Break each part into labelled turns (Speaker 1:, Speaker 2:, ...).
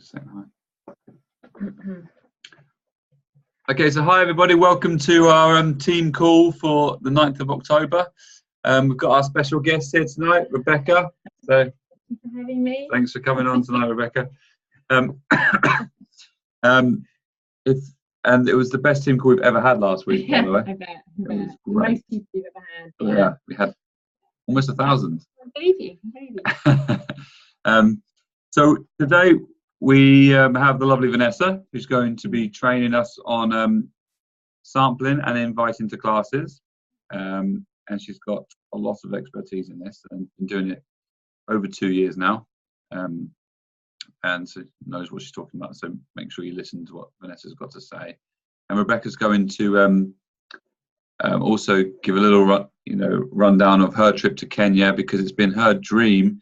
Speaker 1: Just saying hi. Okay, so hi everybody, welcome to our team call for the 9th of October. We've got our special guest here tonight, Rebecca. So,
Speaker 2: thank you for having me.
Speaker 1: Thanks for coming on tonight, Rebecca. And it was the best team call we've ever had last week, by the way.
Speaker 2: I bet. Most people you've ever had.
Speaker 1: Yeah, we had almost 1,000.
Speaker 2: I believe you.
Speaker 1: So today we have the lovely Vanessa, who's going to be training us on sampling and inviting to classes. And she's got a lot of expertise in this and been doing it over 2 years now. And so knows what she's talking about. So make sure you listen to what Vanessa's got to say. And Rebecca's going to also give a little rundown of her trip to Kenya, because it's been her dream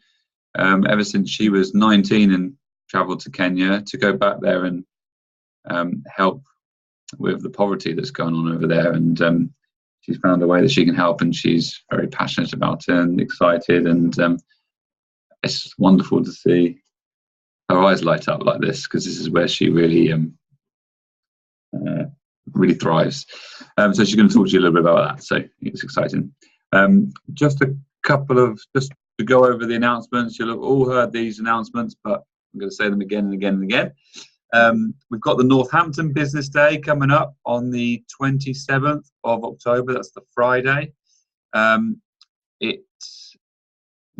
Speaker 1: ever since she was 19 and travelled to Kenya to go back there and help with the poverty that's going on over there. And she's found a way that she can help, and she's very passionate about it and excited. And it's wonderful to see her eyes light up like this, because this is where she really really thrives. So she's going to talk to you a little bit about that, so it's exciting. Just a couple of, just to go over the announcements. You'll have all heard these announcements, but I'm going to say them again and again and again. We've got the Northampton Business Day coming up on the 27th of October. That's the Friday. The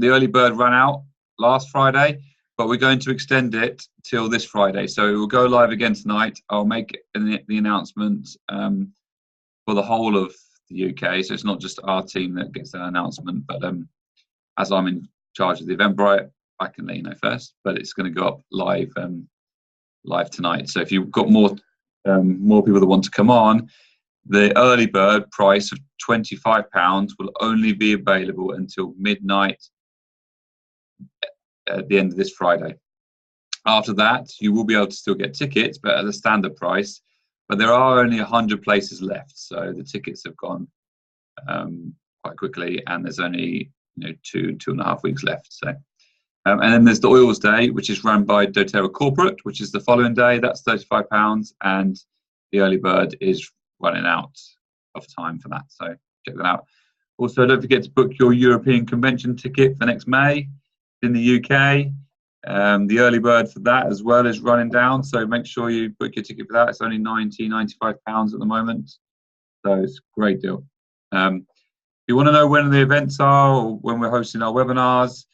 Speaker 1: early bird ran out last Friday, but we're going to extend it till this Friday. So it will go live again tonight. I'll make the announcement for the whole of the UK. So it's not just our team that gets that announcement, but as I'm in charge of the Eventbrite, I can let you know first. But it's going to go up live tonight. So if you've got more people that want to come on, the early bird price of £25 will only be available until midnight at the end of this Friday. After that, you will be able to still get tickets, but at a standard price. But there are only 100 places left, so the tickets have gone quite quickly, and there's only 2.5 weeks left. So, and then there's the Oils Day, which is run by doTERRA Corporate, which is the following day. That's £35, and the early bird is running out of time for that. So check that out. Also, don't forget to book your European Convention ticket for next May in the UK. The early bird for that as well is running down, so make sure you book your ticket for that. It's only £95 at the moment, so it's a great deal. If you want to know when the events are or when we're hosting our webinars,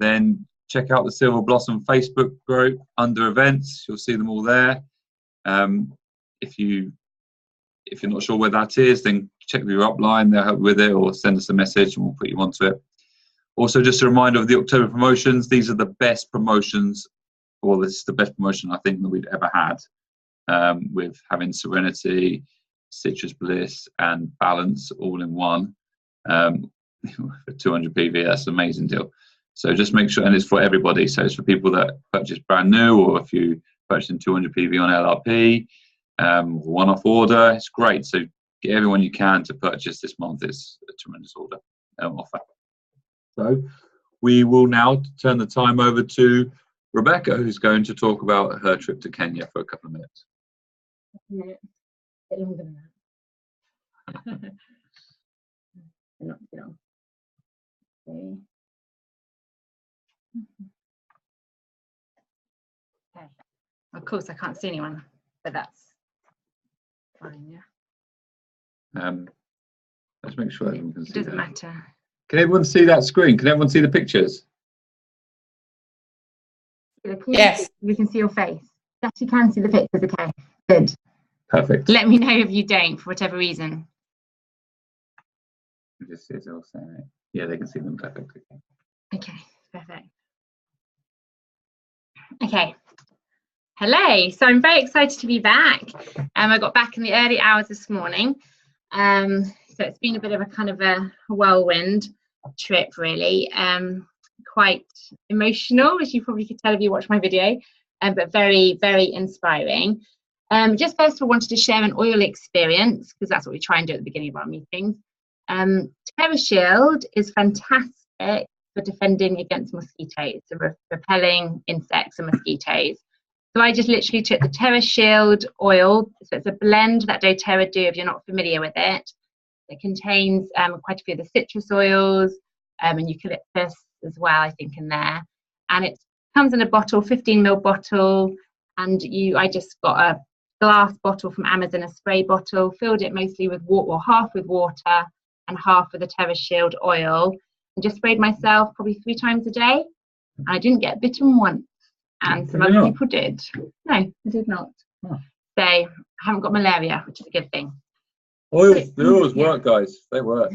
Speaker 1: then check out the Silver Blossom Facebook group under events. You'll see them all there. If you're not sure where that is, then check with your upline, they'll help with it, or send us a message and we'll put you onto it. Also, just a reminder of the October promotions. These are the best promotions, or this is the best promotion I think that we've ever had, with having Serenity, Citrus Bliss, and Balance all in one for 200 PV. That's an amazing deal. So just make sure, and it's for everybody. So it's for people that purchase brand new, or if you purchasing 200 PV on LRP, one-off order. It's great. So get everyone you can to purchase this month. It's a tremendous order offer. So we will now turn the time over to Rebecca, who's going to talk about her trip to Kenya for a couple of minutes.
Speaker 2: A minute. A bit longer than that. Not long. Okay. Of course, I can't see anyone, but that's fine. Yeah.
Speaker 1: Let's make sure everyone can see.
Speaker 2: It doesn't matter.
Speaker 1: Can everyone see that screen? Can everyone see the pictures?
Speaker 2: Yes. We can see your face. Yes, you can see the pictures. Okay. Good.
Speaker 1: Perfect.
Speaker 2: Let me know if you don't, for whatever reason.
Speaker 1: Just see it all saying it. Yeah, they can see them perfectly.
Speaker 2: Okay, perfect. Okay. Hello. So I'm very excited to be back. I got back in the early hours this morning. So it's been a bit of a kind of a whirlwind trip, really. Quite emotional, as you probably could tell if you watched my video, but very, very inspiring. Just first of all, wanted to share an oil experience, because that's what we try and do at the beginning of our meetings. TerraShield is fantastic for defending against mosquitoes, so repelling insects and mosquitoes. So I just literally took the Terra Shield oil. So it's a blend that doTERRA do if you're not familiar with it. It contains quite a few of the citrus oils and eucalyptus as well, I think, in there. And it comes in a bottle, 15 ml bottle. And I just got a glass bottle from Amazon, a spray bottle, filled it mostly with water, or half with water and half with the Terra Shield oil, and just sprayed myself probably 3 times a day. And I didn't get bitten once, and some other people did. No, I did not.
Speaker 1: Oh.
Speaker 2: So I haven't got malaria, which is a good thing.
Speaker 1: Oils, the oils work, guys. They work.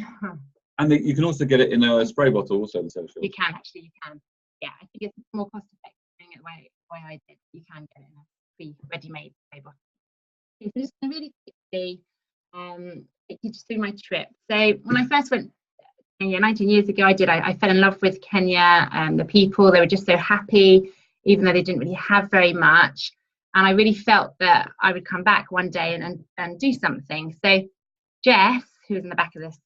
Speaker 1: And you can also get it in a spray bottle, also. The Terra Shield.
Speaker 2: You can, actually, you can. Yeah, I think it's more cost effective doing it the way I did. You can get it in a ready-made spray bottle. Okay, so just really quickly take you just through my trip. So when I first went to Kenya 19 years ago, I fell in love with Kenya and the people. They were just so happy, even though they didn't really have very much. And I really felt that I would come back one day and do something. So Jess, who's in the back of this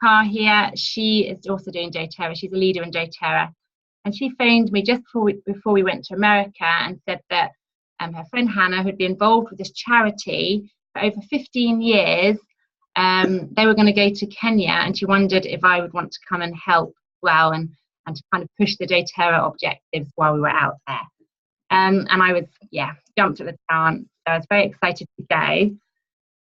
Speaker 2: car here, she is also doing doTERRA. She's a leader in doTERRA. And she phoned me just before we went to America and said that her friend Hannah, who'd been involved with this charity for over 15 years, they were going to go to Kenya, and she wondered if I would want to come and help well and to kind of push the doTERRA objectives while we were out there. And I was, jumped at the chance. So I was very excited to go.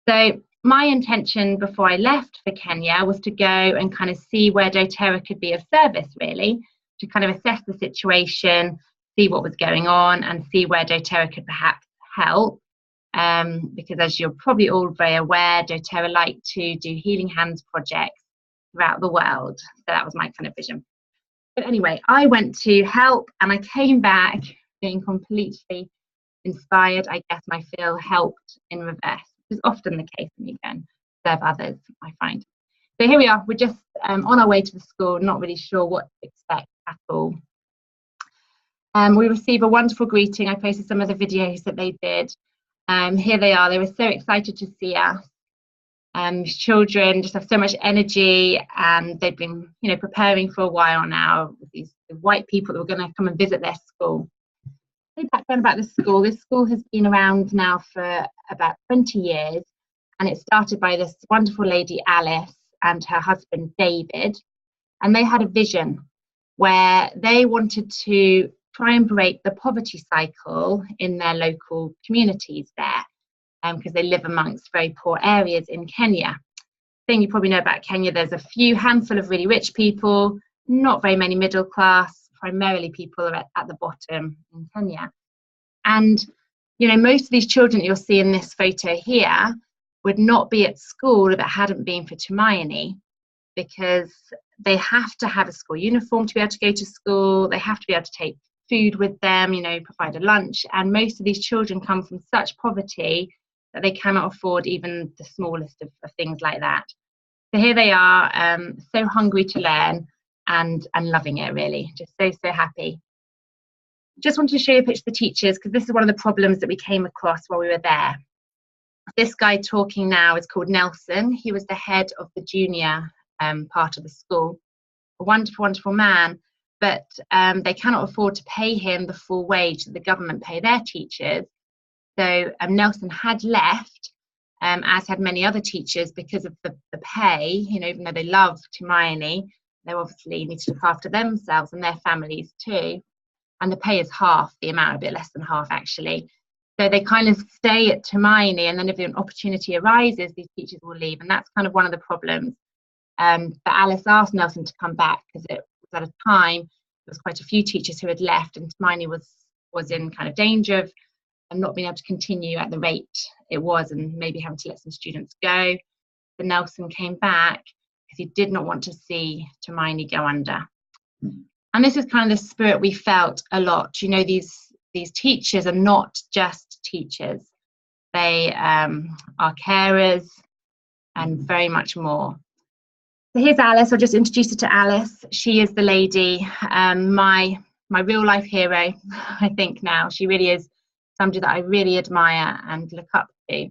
Speaker 2: So my intention before I left for Kenya was to go and kind of see where doTERRA could be of service, really, to kind of assess the situation, see what was going on, and see where doTERRA could perhaps help. Because as you're probably all very aware, doTERRA like to do healing hands projects throughout the world. So that was my kind of vision. But anyway, I went to help, and I came back being completely inspired. I guess I feel helped in reverse, which is often the case when you go and serve others, I find. So here we are. We're just on our way to the school, not really sure what to expect at all. We received a wonderful greeting. I posted some of the videos that they did. Here they are. They were so excited to see us. Children just have so much energy, and they've been, preparing for a while now with these white people that were going to come and visit their school. A background about the school. This school has been around now for about 20 years, and it started by this wonderful lady, Alice, and her husband, David. And they had a vision where they wanted to try and break the poverty cycle in their local communities there, because they live amongst very poor areas in Kenya. Thing you probably know about Kenya, there's a few handful of really rich people, not very many middle class, primarily people are at the bottom in Kenya. And, most of these children that you'll see in this photo here would not be at school if it hadn't been for Tumaini, because they have to have a school uniform to be able to go to school. They have to be able to take food with them, provide a lunch. And most of these children come from such poverty that they cannot afford even the smallest of things like that. So here they are, so hungry to learn and loving it, really, just so happy. Just wanted to show you a picture of the teachers, because this is one of the problems that we came across while we were there. This guy talking now is called Nelson. He was the head of the junior part of the school. A wonderful, wonderful man, but they cannot afford to pay him the full wage that the government pay their teachers. So Nelson had left, as had many other teachers, because of the pay. Even though they love Tumaini, they obviously need to look after themselves and their families too. And the pay is half the amount, a bit less than half actually. So they kind of stay at Tumaini, and then if an opportunity arises, these teachers will leave. And that's kind of one of the problems. But Alice asked Nelson to come back, because it was at a time there was quite a few teachers who had left, and Tumaini was in kind of danger of not being able to continue at the rate it was, and maybe having to let some students go. But Nelson came back because he did not want to see Tumaini go under. And this is kind of the spirit we felt a lot. These teachers are not just teachers. They are carers and very much more. So here's Alice. I'll just introduce her to Alice. She is the lady, my real life hero, I think now. She really is somebody that I really admire and look up to.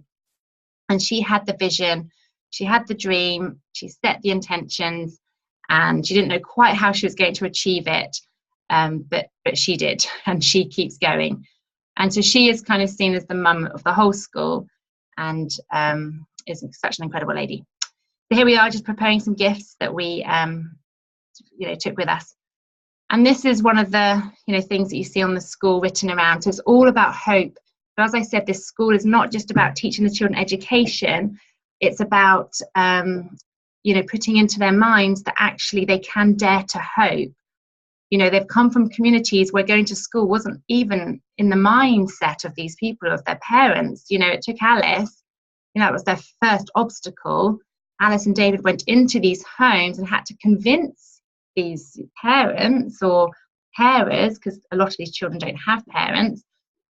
Speaker 2: And she had the vision, she had the dream, she set the intentions, and she didn't know quite how she was going to achieve it, but she did, and she keeps going. And so she is kind of seen as the mum of the whole school, and is such an incredible lady. So here we are, just preparing some gifts that we took with us. And this is one of the things that you see on the school written around. So it's all about hope. But as I said, this school is not just about teaching the children education. It's about putting into their minds that actually they can dare to hope. They've come from communities where going to school wasn't even in the mindset of these people, of their parents. It took Alice, that was their first obstacle. Alice and David went into these homes and had to convince these parents or carers, because a lot of these children don't have parents,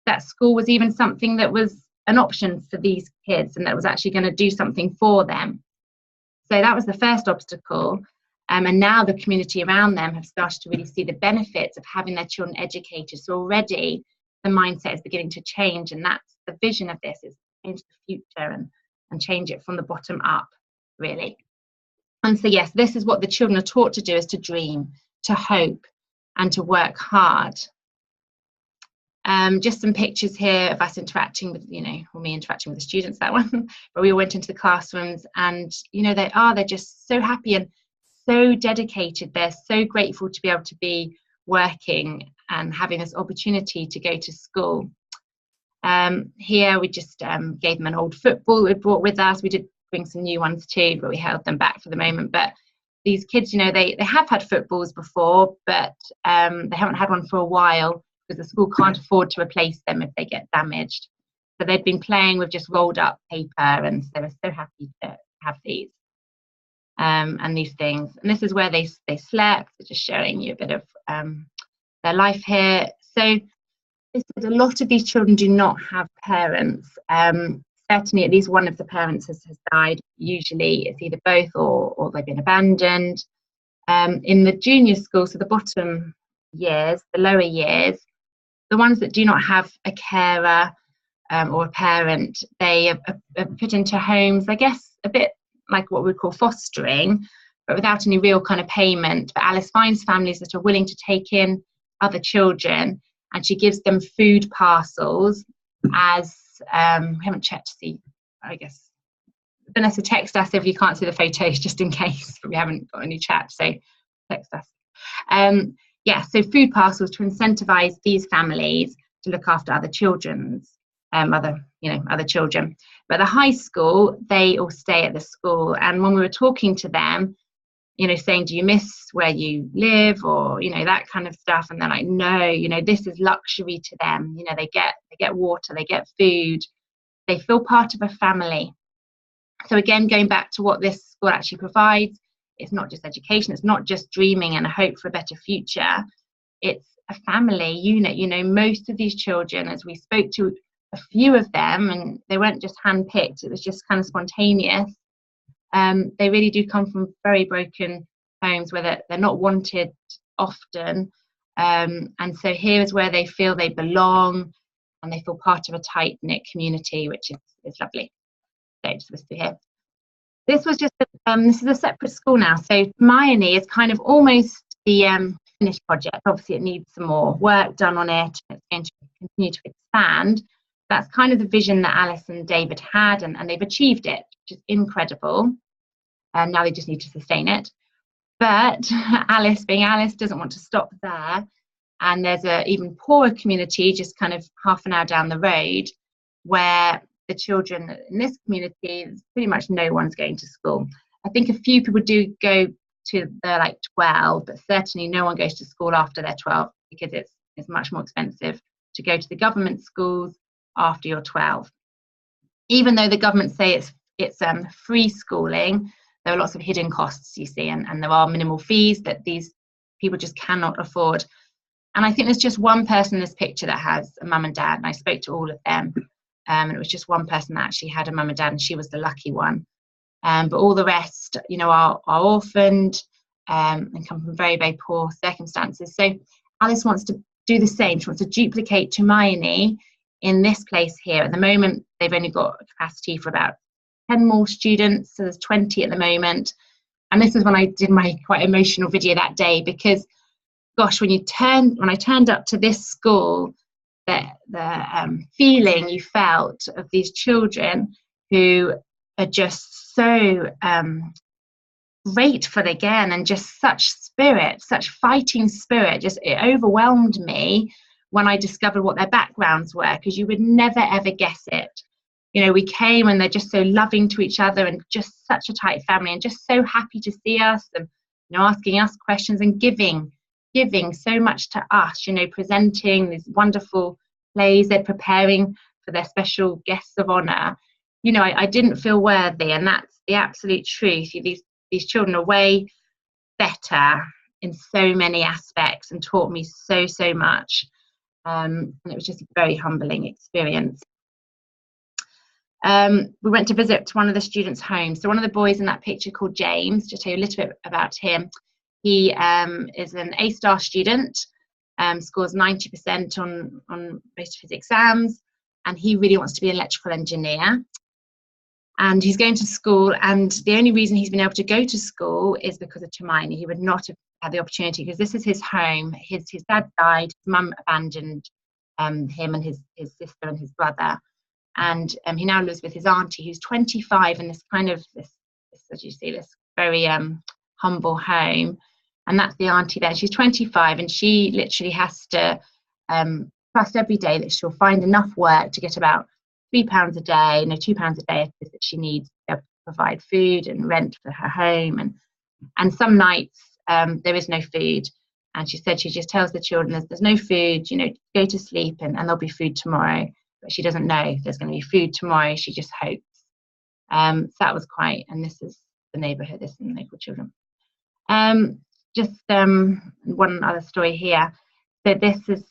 Speaker 2: that school was even something that was an option for these kids and that was actually going to do something for them. So that was the first obstacle. And now the community around them have started to really see the benefits of having their children educated. So already the mindset is beginning to change, and that's the vision of this, is change the future and change it from the bottom up, really. And so yes, this is what the children are taught to do, is to dream, to hope, and to work hard. Just some pictures here of us interacting with, or me interacting with the students, that one, but we all went into the classrooms, and they're just so happy and so dedicated. They're so grateful to be able to be working and having this opportunity to go to school. Here we just gave them an old football we brought with us. We did bring some new ones too, but we held them back for the moment. But these kids, they have had footballs before, but they haven't had one for a while because the school can't afford to replace them if they get damaged. So they'd been playing with just rolled up paper, and so they were so happy to have these. And these things, and this is where they slept. So just showing you a bit of their life here. So a lot of these children do not have parents. Certainly at least one of the parents has died. Usually it's either both or they've been abandoned. In the junior school, so the bottom years, the lower years, the ones that do not have a carer or a parent, they are put into homes, I guess, a bit like what we call fostering, but without any real kind of payment. But Alice finds families that are willing to take in other children, and she gives them food parcels as, we haven't checked to see, I guess, Vanessa, text us if you can't see the photos, just in case, but we haven't got any chat, so text us. So food parcels to incentivize these families to look after other children. Other children. But the high school, they all stay at the school. And when we were talking to them, saying, do you miss where you live, or that kind of stuff, and they're like, no, this is luxury to them. They get water, they get food, they feel part of a family. So again, going back to what this school actually provides, it's not just education, it's not just dreaming and a hope for a better future, it's a family unit. Most of these children, as we spoke to a few of them, and they weren't just handpicked, it was just kind of spontaneous. They really do come from very broken homes where they're not wanted often. And so here is where they feel they belong and they feel part of a tight-knit community, which is lovely. So just this here. This was just, this is a separate school now. So Hermione is kind of almost the finished project. Obviously it needs some more work done on it. It's going to continue to expand. That's kind of the vision that Alice and David had, and they've achieved it, which is incredible. And now they just need to sustain it. But Alice, being Alice, doesn't want to stop there. And there's a even poorer community just kind of half an hour down the road, where the children in this community, pretty much no one's going to school. I think a few people do go to their like 12, but certainly no one goes to school after they're 12, because it's much more expensive to go to the government schools after you're 12. Even though the government say it's free schooling, there are lots of hidden costs, you see, and there are minimal fees that these people just cannot afford. And I think there's just one person in this picture that has a mum and dad, and I spoke to all of them, and it was just one person that actually had a mum and dad, and she was the lucky one. But all the rest, are orphaned and come from very, very poor circumstances. So Alice wants to do the same. She wants to duplicate Hermione in this place here. At the moment, they've only got a capacity for about 10 more students, so there's 20 at the moment. And this is when I did my quite emotional video that day, because gosh, when I turned up to this school, the feeling you felt of these children who are just so grateful again, and just such spirit, such fighting spirit. Just, it overwhelmed me when I discovered what their backgrounds were, because you would never ever guess it. You know, we came and they're just so loving to each other, and just such a tight family, and just so happy to see us, and, you know, asking us questions, and giving so much to us, you know, presenting these wonderful plays they're preparing for their special guests of honor. You know, I didn't feel worthy, and that's the absolute truth. These children are way better in so many aspects, and taught me so much, and it was just a very humbling experience. We went to visit one of the students' homes. So one of the boys in that picture, called James, just tell you a little bit about him. He is an A-star student, scores 90% on most of his exams, and he really wants to be an electrical engineer. And he's going to school, and the only reason he's been able to go to school is because of Hermione. He would not have had the opportunity, because this is his home. His dad died, his mum abandoned him and his sister and his brother, and he now lives with his auntie, who's 25, in this kind of this, as you see, this very humble home. And that's the auntie there. She's 25, and she literally has to trust every day that she'll find enough work to get about £3 a day, no, £2 a day that she needs to provide food and rent for her home. And some nights there is no food, and she said she just tells the children, there's no food, you know, go to sleep, and there'll be food tomorrow. But she doesn't know if there's going to be food tomorrow. She just hopes. So that was quite, and this is the neighbourhood, this is the local children. Just one other story here. So this is,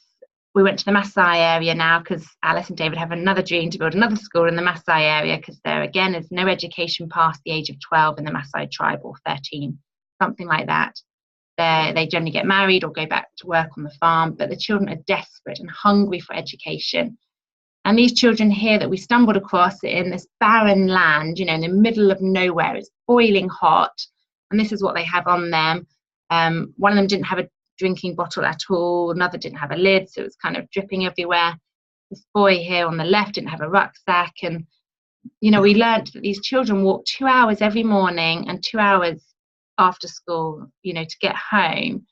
Speaker 2: we went to the Maasai area now, because Alice and David have another dream to build another school in the Maasai area, because there again is no education past the age of 12 in the Maasai tribe, or 13, something like that. They generally get married or go back to work on the farm, but the children are desperate and hungry for education. And these children here that we stumbled across in this barren land, you know, in the middle of nowhere, it's boiling hot, and this is what they have on them. One of them didn't have a drinking bottle at all, another didn't have a lid, so it was kind of dripping everywhere. This boy here on the left didn't have a rucksack. And, you know, we learnt that these children walk 2 hours every morning and 2 hours after school, you know, to get home.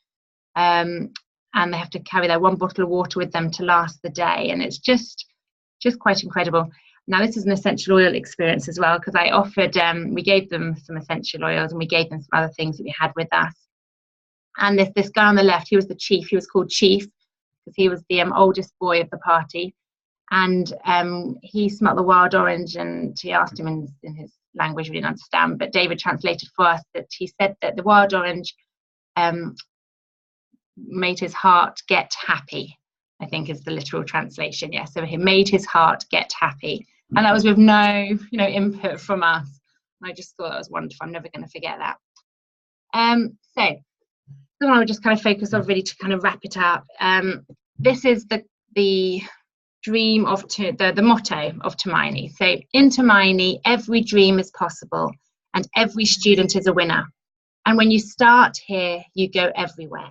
Speaker 2: And they have to carry their one bottle of water with them to last the day. And it's just quite incredible. Now, this is an essential oil experience as well, because I offered, we gave them some essential oils, and we gave them some other things that we had with us. And this guy on the left, he was the chief. He was called Chief because he was the oldest boy of the party. And he smelt the wild orange, and he asked him in his language we didn't understand, but David translated for us that he said that the wild orange made his heart get happy, I think is the literal translation. Yeah, so he made his heart get happy. And that was with no, you know, input from us. And I just thought that was wonderful. I'm never going to forget that. So I would just kind of focus on, really, to kind of wrap it up. This is the dream of the motto of Hermione. So in Hermione, every dream is possible, and every student is a winner. And when you start here, you go everywhere.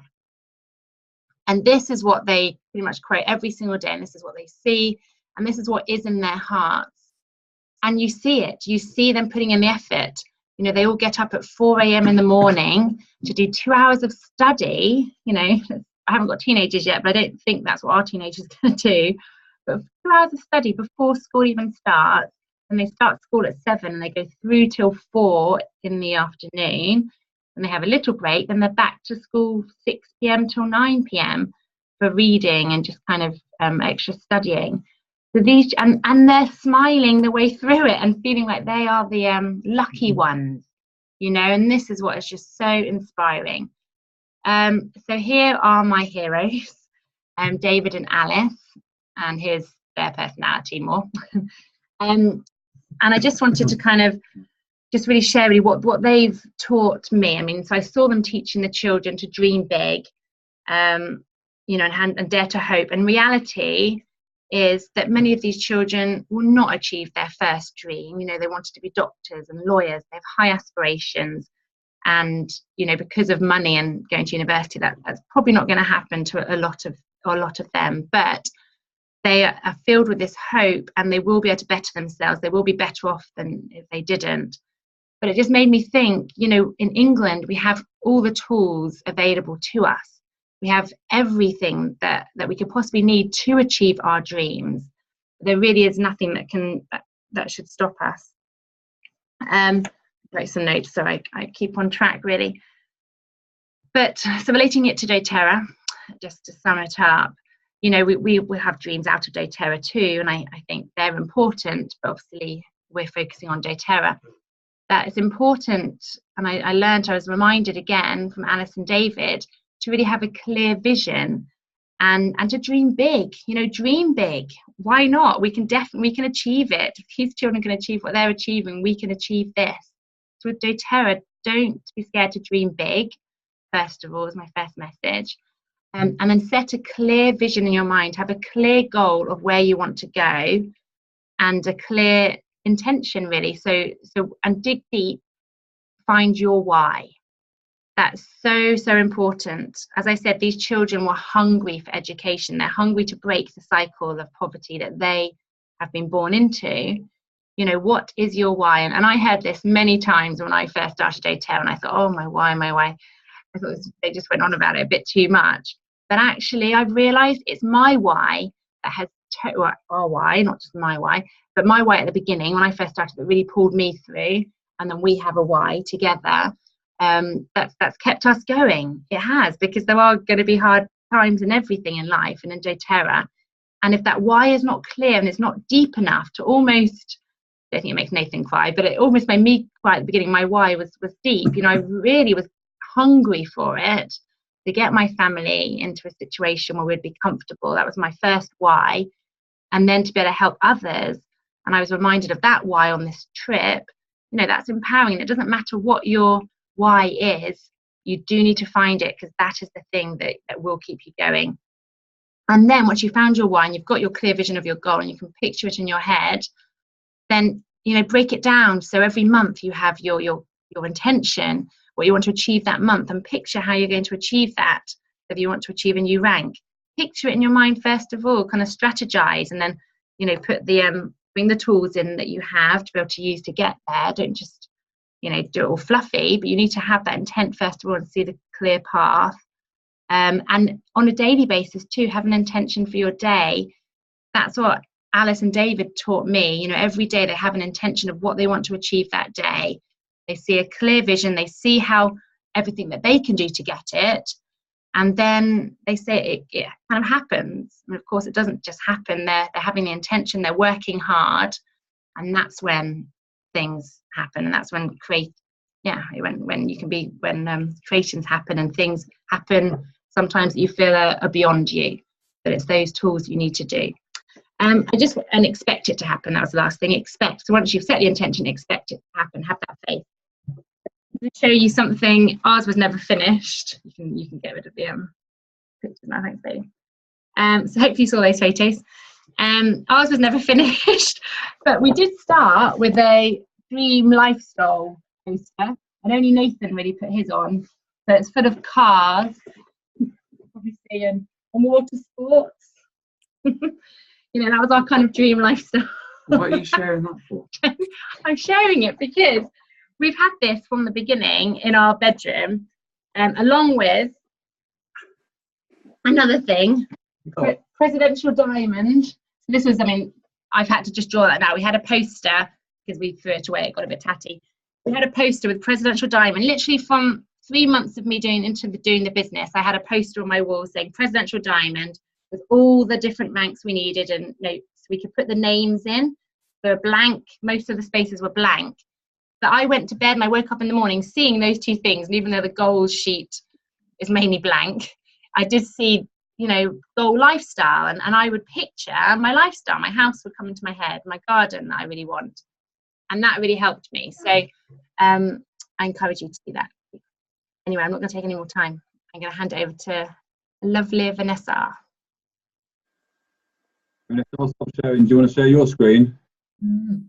Speaker 2: And this is what they pretty much quote every single day, and this is what they see, and this is what is in their hearts. And you see it. You see them putting in the effort. You know, they all get up at 4 a.m. in the morning to do 2 hours of study. You know, I haven't got teenagers yet, but I don't think that's what our teenagers are going to do. But 2 hours of study before school even starts, and they start school at 7 and they go through till 4 in the afternoon, and they have a little break, then they're back to school 6 p.m. till 9 p.m. for reading and just kind of extra studying. So these, and they're smiling the way through it and feeling like they are the lucky ones, you know, and this is what is just so inspiring. So here are my heroes, David and Alice, and here's their personality more. And I just wanted to kind of just really share really what they've taught me. I mean, so I saw them teaching the children to dream big, you know, and dare to hope. And reality is that many of these children will not achieve their first dream. You know, they wanted to be doctors and lawyers. They have high aspirations. And, you know, because of money and going to university, that's probably not going to happen to a lot of them. But they are filled with this hope, and they will be able to better themselves. They will be better off than if they didn't. But it just made me think, you know, in England, we have all the tools available to us. We have everything that we could possibly need to achieve our dreams. There really is nothing that should stop us. Write some notes so I keep on track, really. But so relating it to doTERRA, just to sum it up, you know, we have dreams out of doTERRA too, and I think they're important, but obviously we're focusing on doTERRA. That is important, and I was reminded again from Alice and David to really have a clear vision and to dream big. You know, dream big. Why not? We can achieve it. If these children can achieve what they're achieving, we can achieve this. So with doTERRA, don't be scared to dream big. First of all, is my first message. And then set a clear vision in your mind. Have a clear goal of where you want to go, and a clear intention, really. So and dig deep. Find your why. That's so important. As I said, these children were hungry for education. They're hungry to break the cycle of poverty that they have been born into. You know, what is your why? And I heard this many times when I first started doTERRA, and I thought, oh, my why. I thought they just went on about it a bit too much. But actually, I've realised it's my why that has our why, not just my why, but my why at the beginning when I first started that really pulled me through, and then we have a why together. That's kept us going. It has, because there are going to be hard times in everything in life and in doTERRA. And if that why is not clear and it's not deep enough to almost, I don't think it makes Nathan cry, but it almost made me cry at the beginning. My why was deep. You know, I really was hungry for it, to get my family into a situation where we'd be comfortable. That was my first why. And then to be able to help others. And I was reminded of that why on this trip. You know, that's empowering. It doesn't matter what your why is, you do need to find it, because that is the thing that will keep you going. And then once you found your why and you've got your clear vision of your goal and you can picture it in your head, then, you know, break it down. So every month you have your intention, what you want to achieve that month, and picture how you're going to achieve that. If you want to achieve a new rank, picture it in your mind first of all, kind of strategize, and then, you know, put bring the tools in that you have to be able to use to get there. Don't just, you know, do it all fluffy, but you need to have that intent first of all and see the clear path. And on a daily basis too, have an intention for your day. That's what Alice and David taught me. You know, every day they have an intention of what they want to achieve that day. They see a clear vision. They see how everything that they can do to get it. And then they say it kind of happens. And of course, it doesn't just happen. They're having the intention. They're working hard. And that's when things happen. And that's when creations happen and things happen sometimes that you feel are beyond you. But it's those tools you need to do. And expect it to happen. That was the last thing. Expect. So once you've set the intention, expect it to happen. Have that faith. To show you something, ours was never finished. You can get rid of the pictures now. Thanks, baby. So hopefully you saw those photos. Ours was never finished, but we did start with a dream lifestyle poster, and only Nathan really put his on. So it's full of cars, obviously, and water sports. You know, that was our kind of dream lifestyle.
Speaker 1: What are you sharing that for?
Speaker 2: I'm sharing it because we've had this from the beginning in our bedroom, along with another thing, presidential diamond. So this was, I mean, I've had to just draw that now. We had a poster, because we threw it away, it got a bit tatty. We had a poster with presidential diamond, literally from 3 months of me doing the business. I had a poster on my wall saying presidential diamond, with all the different ranks we needed, and notes. We could put the names in. They were blank. Most of the spaces were blank. But I went to bed and I woke up in the morning seeing those two things. And even though the goals sheet is mainly blank, I did see, you know, goal lifestyle. And I would picture my lifestyle. My house would come into my head, my garden that I really want. And that really helped me. So I encourage you to do that. Anyway, I'm not going to take any more time. I'm going to hand it over to lovely Vanessa.
Speaker 1: Vanessa, I'll stop sharing. Do you want to share your screen?
Speaker 2: Mm.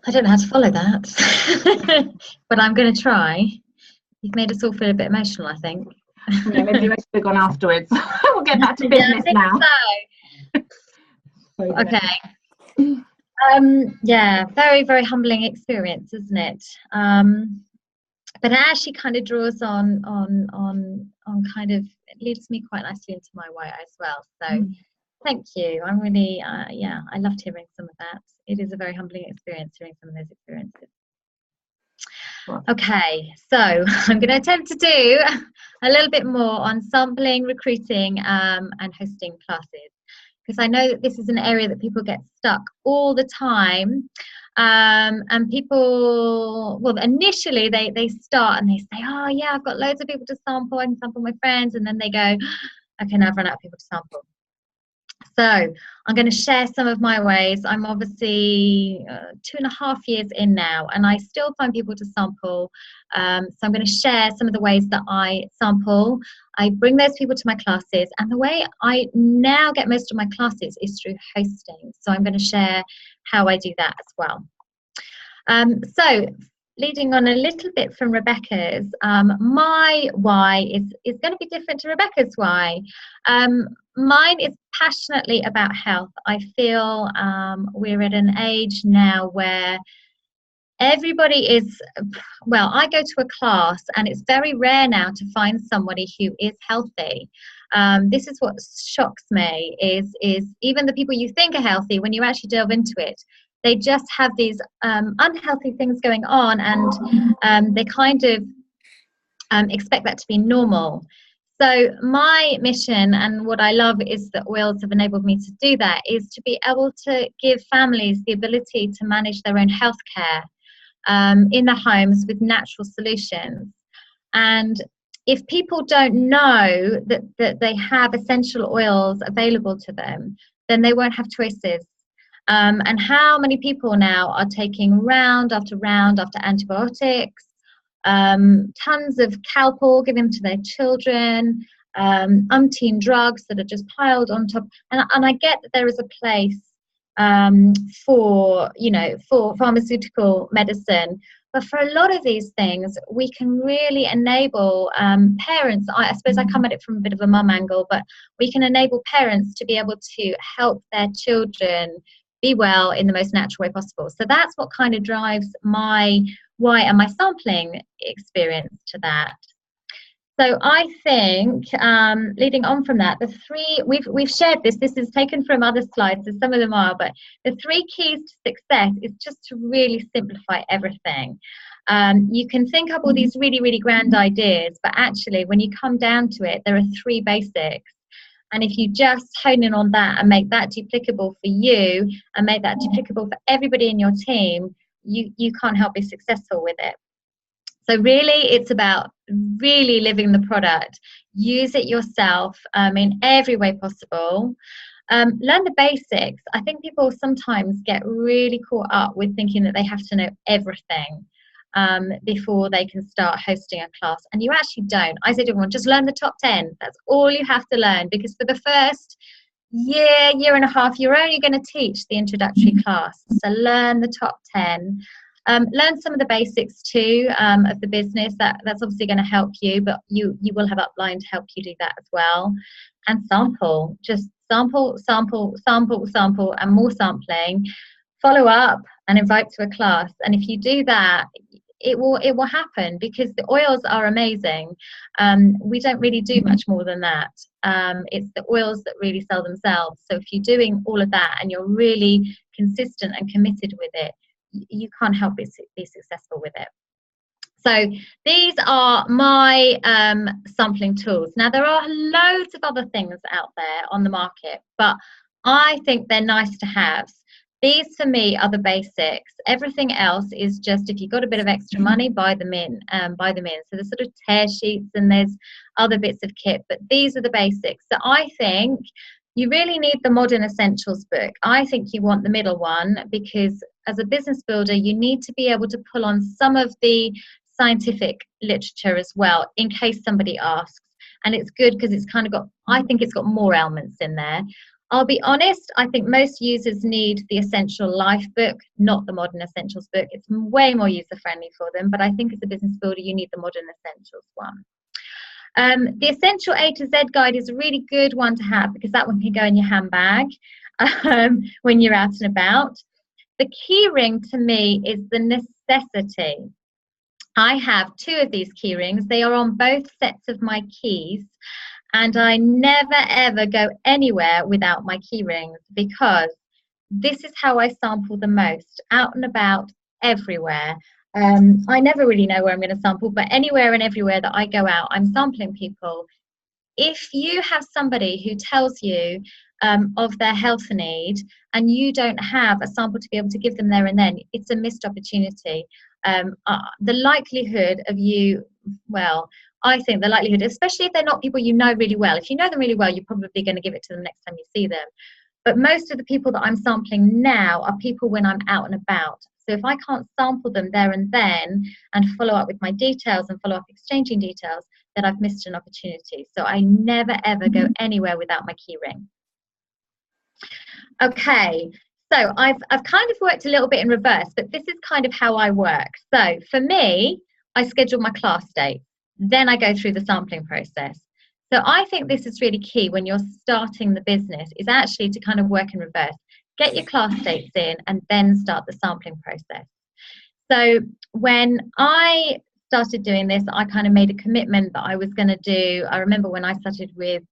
Speaker 3: I don't know how to follow that, but I'm going to try. You've made us all feel a bit emotional, I think.
Speaker 2: Yeah, maybe I should have gone afterwards. We'll get back to business now.
Speaker 3: So. Okay. Yeah, very, very humbling experience, isn't it? But it actually kind of draws on kind of, it leads me quite nicely into my why as well. So thank you. I'm really, yeah, I loved hearing some of that. It is a very humbling experience hearing some of those experiences. Okay, so I'm going to attempt to do a little bit more on sampling, recruiting, and hosting classes, because I know that this is an area that people get stuck all the time. And people, well, initially they start and they say, oh yeah, I've got loads of people to sample, I can sample my friends, and then they go, okay, now I've run out of people to sample. So I'm going to share some of my ways. I'm obviously 2.5 years in now, and I still find people to sample. So I'm going to share some of the ways that I sample. I bring those people to my classes, and the way I now get most of my classes is through hosting. So I'm going to share how I do that as well. So leading on a little bit from Rebecca's, my why is going to be different to Rebecca's why. Mine is passionately about health. I feel we're at an age now where everybody is, well, I go to a class and it's very rare now to find somebody who is healthy. This is what shocks me, is even the people you think are healthy, when you actually delve into it, they just have these unhealthy things going on, and they kind of expect that to be normal. So my mission, and what I love is that oils have enabled me to do that, is to be able to give families the ability to manage their own healthcare in their homes with natural solutions. And if people don't know that they have essential oils available to them, then they won't have choices. And how many people now are taking round after antibiotics, tons of Calpol given to their children, umpteen drugs that are just piled on top. And I get that there is a place for pharmaceutical medicine, but for a lot of these things, we can really enable parents. I suppose I come at it from a bit of a mum angle, but we can enable parents to be able to help their children be well in the most natural way possible. So that's what kind of drives my why and my sampling experience to that. So I think, leading on from that, the three, we've shared this is taken from other slides, so some of them are, but the 3 keys to success is just to really simplify everything. You can think up all these really, really grand ideas, but actually when you come down to it, there are 3 basics. And if you just hone in on that and make that duplicable for you and make that duplicable for everybody in your team, you can't help be successful with it. So really, it's about really living the product. Use it yourself in every way possible. Learn the basics. I think people sometimes get really caught up with thinking that they have to know everything before they can start hosting a class. And you actually don't. I say to everyone, just learn the top 10. That's all you have to learn, because for the first year and a half, you're only going to teach the introductory class. So learn the top 10. Learn some of the basics too of the business. That's obviously going to help you, but you will have upline to help you do that as well. And sample, just sample, and more sampling. Follow up and invite to a class. And if you do that, it will happen, because the oils are amazing. We don't really do much more than that. It's the oils that really sell themselves. So if you're doing all of that and you're really consistent and committed with it, you can't help but be successful with it. So these are my sampling tools. Now, there are loads of other things out there on the market, but I think they're nice to have. These for me are the basics. Everything else is just, if you've got a bit of extra money, buy them in. So there's sort of tear sheets and there's other bits of kit, but these are the basics. So I think you really need the Modern Essentials book. I think you want the middle one, because as a business builder, you need to be able to pull on some of the scientific literature as well, in case somebody asks. And it's good because it's kind of got, I think it's got more elements in there. I'll be honest, I think most users need the Essential Life book, not the Modern Essentials book. It's way more user-friendly for them, but I think as a business builder, you need the Modern Essentials one. The Essential A to Z guide is a really good one to have because that one can go in your handbag when you're out and about. The key ring to me is the necessity. I have 2 of these key rings. They are on both sets of my keys, and I never ever go anywhere without my key rings because this is how I sample the most, out and about, everywhere. I never really know where I'm going to sample, but anywhere and everywhere that I go out, I'm sampling people. If you have somebody who tells you of their health need and you don't have a sample to be able to give them there and then, it's a missed opportunity. The likelihood of you, well, I think the likelihood, especially if they're not people you know really well, if you know them really well, you're probably going to give it to them next time you see them. But most of the people that I'm sampling now are people when I'm out and about. So if I can't sample them there and then and follow up with my details and follow up exchanging details, then I've missed an opportunity. So I never ever go anywhere without my key ring. Okay, so I've kind of worked a little bit in reverse, but this is kind of how I work. So for me, I schedule my class dates, then I go through the sampling process. So I think this is really key when you're starting the business, is actually to kind of work in reverse. Get your class dates in and then start the sampling process. So when I started doing this, I kind of made a commitment that I was going to do. I remember when I started with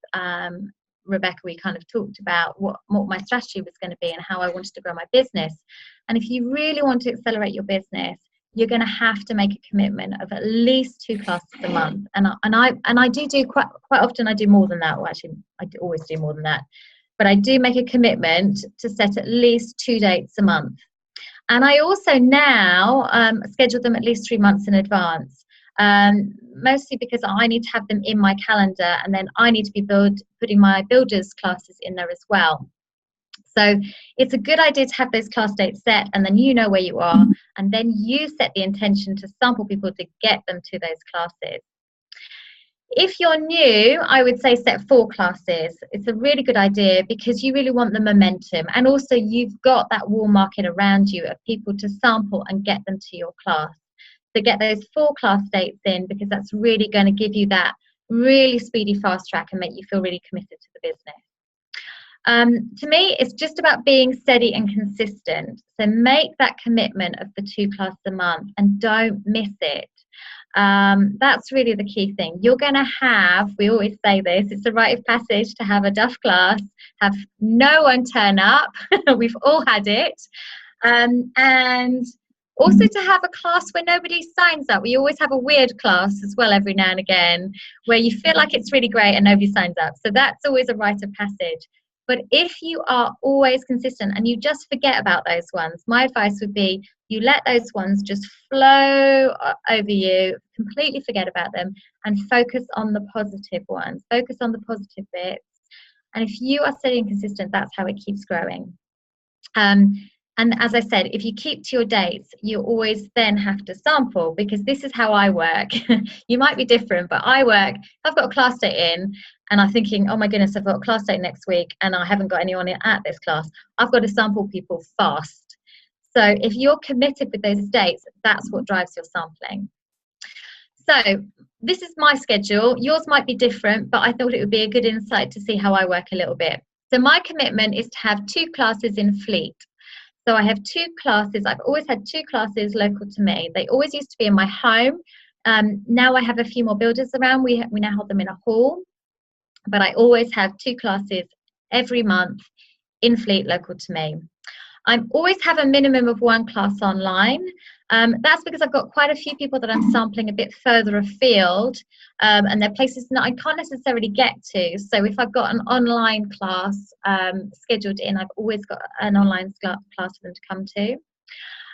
Speaker 3: Rebecca, we kind of talked about what my strategy was going to be and how I wanted to grow my business. And if you really want to accelerate your business, you're going to have to make a commitment of at least 2 classes a month. And I do quite often. I do more than that. Well, actually, I always do more than that. But I do make a commitment to set at least 2 dates a month. And I also now schedule them at least 3 months in advance, mostly because I need to have them in my calendar, and then I need to be putting my builders classes in there as well. So it's a good idea to have those class dates set, and then you know where you are, and then you set the intention to sample people to get them to those classes. If you're new, I would say set 4 classes. It's a really good idea because you really want the momentum, and also you've got that warm market around you of people to sample and get them to your class. So get those 4 class dates in, because that's really going to give you that really speedy fast track and make you feel really committed to the business. To me, it's just about being steady and consistent. So make that commitment of the 2 classes a month and don't miss it. That's really the key thing. You're going to have, we always say this, it's a rite of passage to have a duff class, have no one turn up. We've all had it. And also to have a class where nobody signs up. We always have a weird class as well every now and again where you feel like it's really great and nobody signs up. So that's always a rite of passage. But if you are always consistent and you just forget about those ones, my advice would be you let those ones just flow over you, completely forget about them, and focus on the positive ones. Focus on the positive bits. And if you are steady and consistent, that's how it keeps growing. And as I said, if you keep to your dates, you always then have to sample, because this is how I work. You might be different, but I work, I've got a class date in and I'm thinking, oh my goodness, I've got a class date next week and I haven't got anyone at this class. I've got to sample people fast. So if you're committed with those dates, that's what drives your sampling. So this is my schedule. Yours might be different, but I thought it would be a good insight to see how I work a little bit. So my commitment is to have 2 classes in Fleet. So I have 2 classes. I've always had 2 classes local to me. They always used to be in my home. Now I have a few more builders around. We now hold them in a hall. But I always have 2 classes every month in Fleet local to me. I always have a minimum of 1 class online. That's because I've got quite a few people that I'm sampling a bit further afield, and they're places that I can't necessarily get to. So if I've got an online class scheduled in, I've always got an online class for them to come to.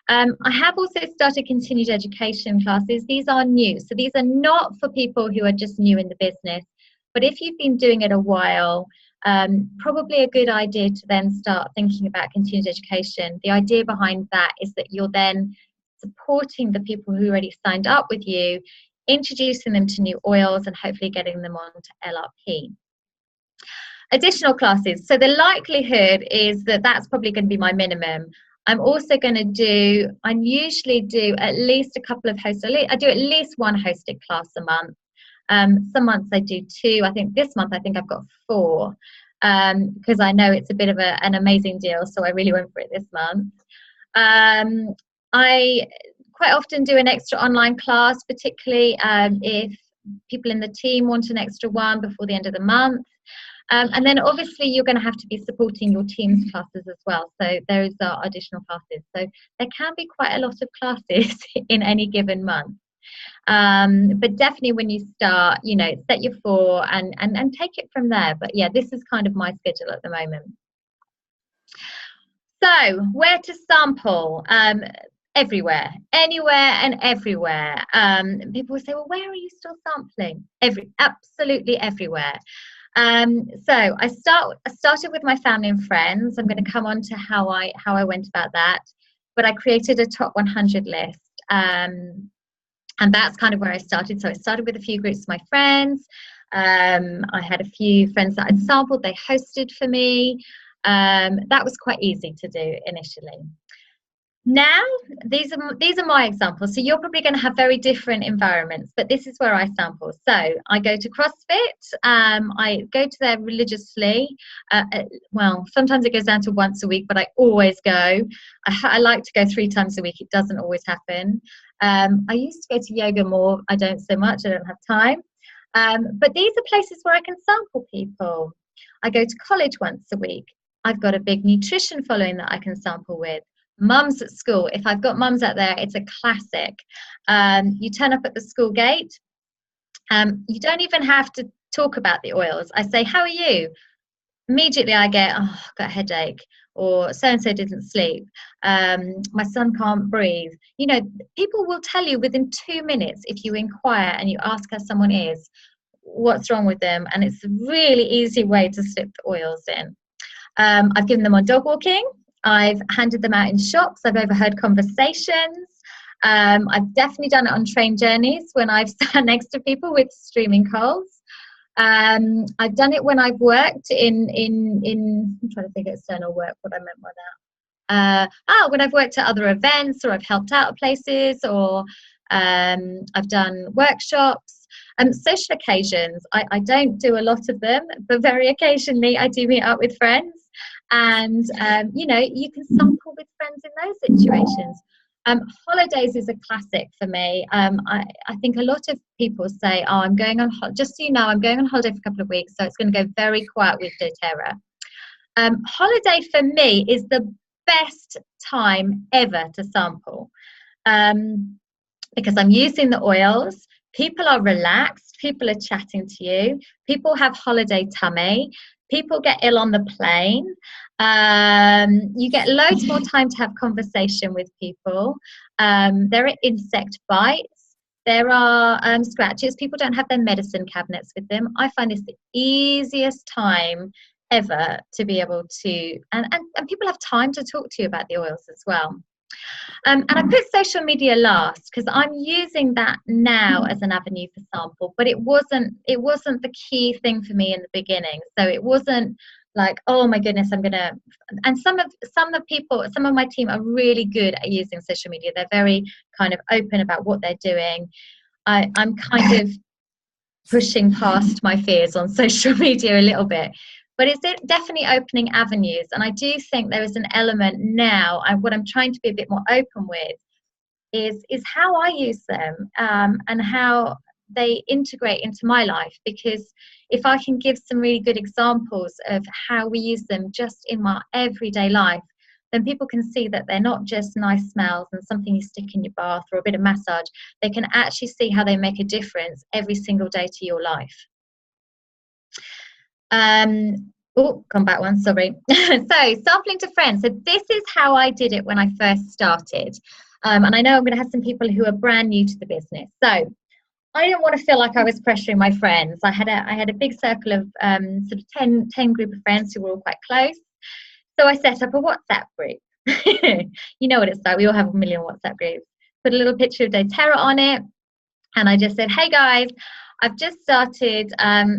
Speaker 3: I have also started continued education classes. These are new. So these are not for people who are just new in the business. But if you've been doing it a while, probably a good idea to then start thinking about continued education. The idea behind that is that you're then supporting the people who already signed up with you, introducing them to new oils and hopefully getting them on to LRP. additional classes. So the likelihood is that that's probably going to be my minimum. I'm also going to do, I usually do at least a couple of hosts. I do at least one hosted class a month. Some months I do 2. I think this month I've got 4, because I know it's a bit of an amazing deal, so I really went for it this month. I quite often do an extra online class, particularly if people in the team want an extra one before the end of the month. And then obviously you're going to have to be supporting your team's classes as well. So those are additional classes. So there can be quite a lot of classes in any given month. But definitely when you start, you know, set your 4 and take it from there. But yeah, this is kind of my schedule at the moment. So where to sample? Everywhere, anywhere and everywhere. People will say, well, where are you still sampling? Absolutely everywhere. So I started with my family and friends. I'm going to come on to how I went about that. But I created a top 100 list. And that's kind of where I started. So I started with a few groups of my friends. I had a few friends that I'd sampled. They hosted for me. That was quite easy to do initially. Now, these are my examples. So you're probably going to have very different environments, but this is where I sample. So I go to CrossFit. I go to there religiously. Well, sometimes it goes down to once a week, but I always go. I like to go 3 times a week. It doesn't always happen. I used to go to yoga more. I don't so much. I don't have time. But these are places where I can sample people. I go to college once a week. I've got a big nutrition following that I can sample with. Mums at school. If I've got mums out there, it's a classic. You turn up at the school gate. You don't even have to talk about the oils. I say, how are you? Immediately I get, oh, I've got a headache, or so-and-so didn't sleep. My son can't breathe. You know, people will tell you within 2 minutes if you inquire and you ask how someone is, what's wrong with them. And it's a really easy way to slip the oils in. I've given them on dog walking. I've handed them out in shops. I've overheard conversations. I've definitely done it on train journeys when I've sat next to people with streaming colds. I've done it when I've worked in I'm trying to think of external work, what I meant by that. When I've worked at other events, or I've helped out at places, or I've done workshops. Social occasions, I don't do a lot of them, but very occasionally I do meet up with friends. And you know, you can sample with friends in those situations. Holidays is a classic for me. I think a lot of people say, oh, I'm going on just so you know, I'm going on holiday for a couple of weeks, so it's going to go very quiet with doTERRA. Holiday for me is the best time ever to sample, because I'm using the oils. People are relaxed, people are chatting to you, people have holiday tummy, people get ill on the plane. You get loads more time to have conversation with people. There are insect bites. There are scratches. People don't have their medicine cabinets with them. I find this the easiest time ever to be able to, and people have time to talk to you about the oils as well. And I put social media last because I'm using that now as an avenue for sample, but it wasn't the key thing for me in the beginning. So it wasn't like, oh my goodness, I'm gonna. And some of my team are really good at using social media. They're very kind of open about what they're doing. I'm kind of pushing past my fears on social media a little bit. But it's definitely opening avenues. And I do think there is an element now, what I'm trying to be a bit more open with is how I use them, and how they integrate into my life. Because if I can give some really good examples of how we use them just in my everyday life, then people can see that they're not just nice smells and something you stick in your bath or a bit of massage. They can actually see how they make a difference every single day to your life. Come back one, sorry. So sampling to friends. So this is how I did it when I first started. And I know I'm going to have some people who are brand new to the business. So I didn't want to feel like I was pressuring my friends. I had a big circle of sort of 10 group of friends who were all quite close. So I set up a WhatsApp group. You know what it's like. We all have a million WhatsApp groups. Put a little picture of doTERRA on it. And I just said, hey guys, I've just started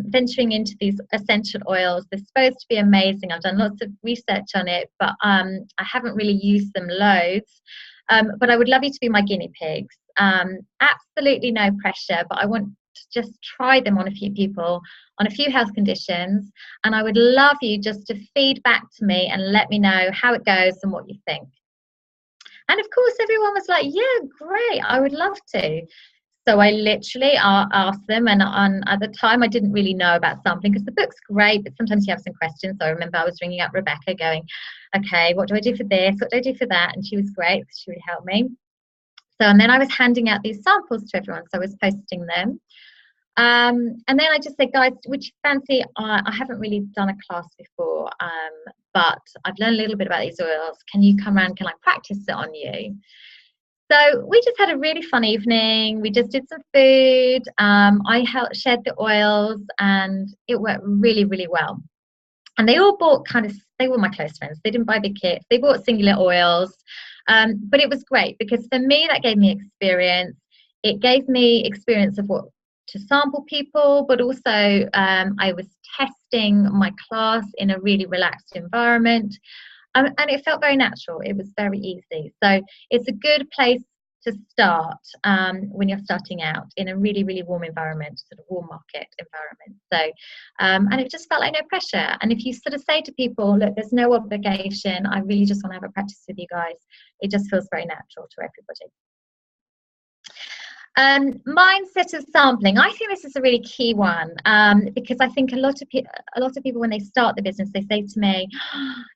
Speaker 3: venturing into these essential oils. They're supposed to be amazing. I've done lots of research on it, but I haven't really used them loads. But I would love you to be my guinea pigs. Absolutely no pressure, but I want to just try them on a few people, on a few health conditions. And I would love you just to feed back to me and let me know how it goes and what you think. And of course, everyone was like, yeah, great, I would love to. So I literally asked them, and at the time I didn't really know about sampling because the book's great, but sometimes you have some questions. So I remember I was ringing up Rebecca going, okay, what do I do for this? What do I do for that? And she was great because she would help me. So, and then I was handing out these samples to everyone. So I was posting them. And then I just said, guys, would you fancy, I haven't really done a class before, but I've learned a little bit about these oils. Can you come around, can I practice it on you? So we just had a really fun evening. We just did some food. I shared the oils and it worked really, really well. And they all bought they were my close friends. They didn't buy big kits. They bought singular oils. But it was great because for me, that gave me experience. It gave me experience of what to sample people, but also I was testing my class in a really relaxed environment. And it felt very natural. It was very easy. So it's a good place to start when you're starting out in a really, really warm environment, sort of warm market environment. So, and it just felt like no pressure. And if you sort of say to people, look, there's no obligation, I really just want to have a practice with you guys, it just feels very natural to everybody. Mindset of sampling. I think this is a really key one because I think a lot of people when they start the business, they say to me,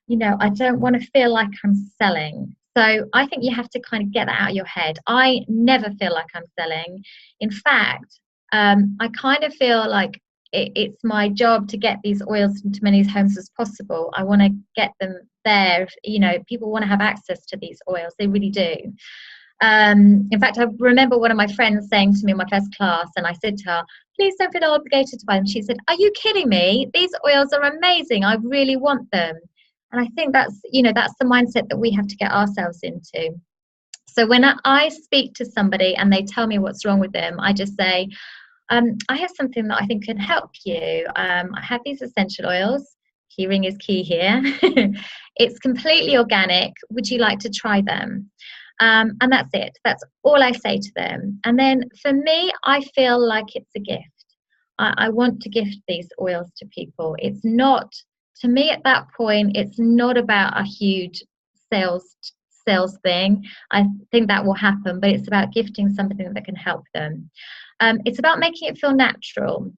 Speaker 3: you know, I don't want to feel like I'm selling. So I think you have to kind of get that out of your head. I never feel like I'm selling. In fact, I kind of feel like it's my job to get these oils into many homes as possible. I want to get them there. You know, people want to have access to these oils. They really do. In fact, I remember one of my friends saying to me in my first class, and I said to her, please don't feel obligated to buy them. She said, are you kidding me? These oils are amazing. I really want them. And I think that's, you know, that's the mindset that we have to get ourselves into. So when I speak to somebody and they tell me what's wrong with them, I just say, I have something that I think can help you. I have these essential oils. Hearing is key here. It's completely organic. Would you like to try them? And that's it. That's all I say to them. And then for me, I feel like it's a gift. I want to gift these oils to people. It's not, to me at that point, it's not about a huge sales thing. I think that will happen, but it's about gifting something that can help them. It's about making it feel natural.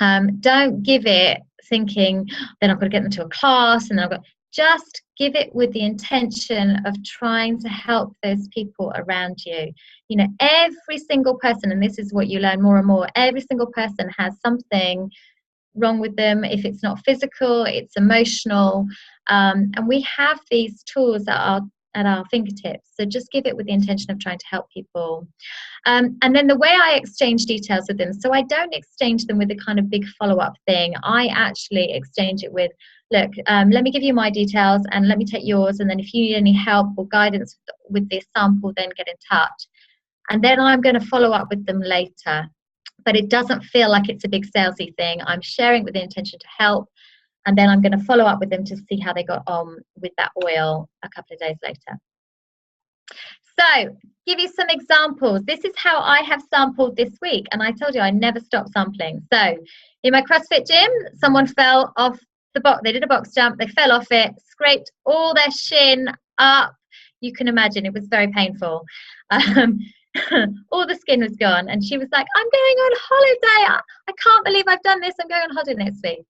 Speaker 3: Don't give it thinking, then I've got to get them to a class and then I've got, just give it with the intention of trying to help those people around you. You know, every single person, and this is what you learn more and more, every single person has something wrong with them. If it's not physical, it's emotional. And we have these tools that are at our fingertips. So just give it with the intention of trying to help people. And then the way I exchange details with them, so I don't exchange them with a kind of big follow-up thing. I actually exchange it with, look, let me give you my details and let me take yours. And then if you need any help or guidance with this sample, then get in touch. And then I'm going to follow up with them later. But it doesn't feel like it's a big salesy thing. I'm sharing with the intention to help. And then I'm going to follow up with them to see how they got on with that oil a couple of days later. So, give you some examples. This is how I have sampled this week. And I told you I never stop sampling. So, in my CrossFit gym, someone fell off the box. They did a box jump. They fell off it, scraped all their shin up. You can imagine it was very painful. All the skin was gone. And she was like, I'm going on holiday. I can't believe I've done this. I'm going on holiday next week.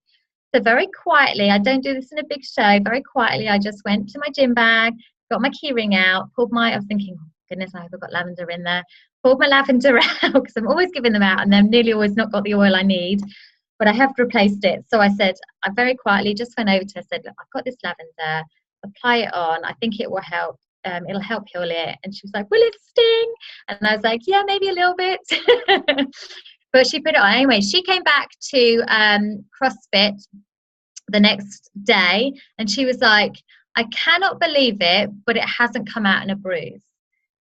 Speaker 3: So very quietly, I don't do this in a big show, very quietly, I just went to my gym bag, got my key ring out, pulled my, I was thinking, oh, goodness, I hope I've got lavender in there, pulled my lavender out, because I'm always giving them out, and they've nearly always not got the oil I need, but I have replaced it. So I said, I very quietly just went over to her, said, look, I've got this lavender, apply it on, I think it will help. It'll help heal it. And she was like, will it sting? And I was like, yeah, maybe a little bit. But she put it on. Anyway, she came back to CrossFit the next day and she was like, I cannot believe it, but it hasn't come out in a bruise.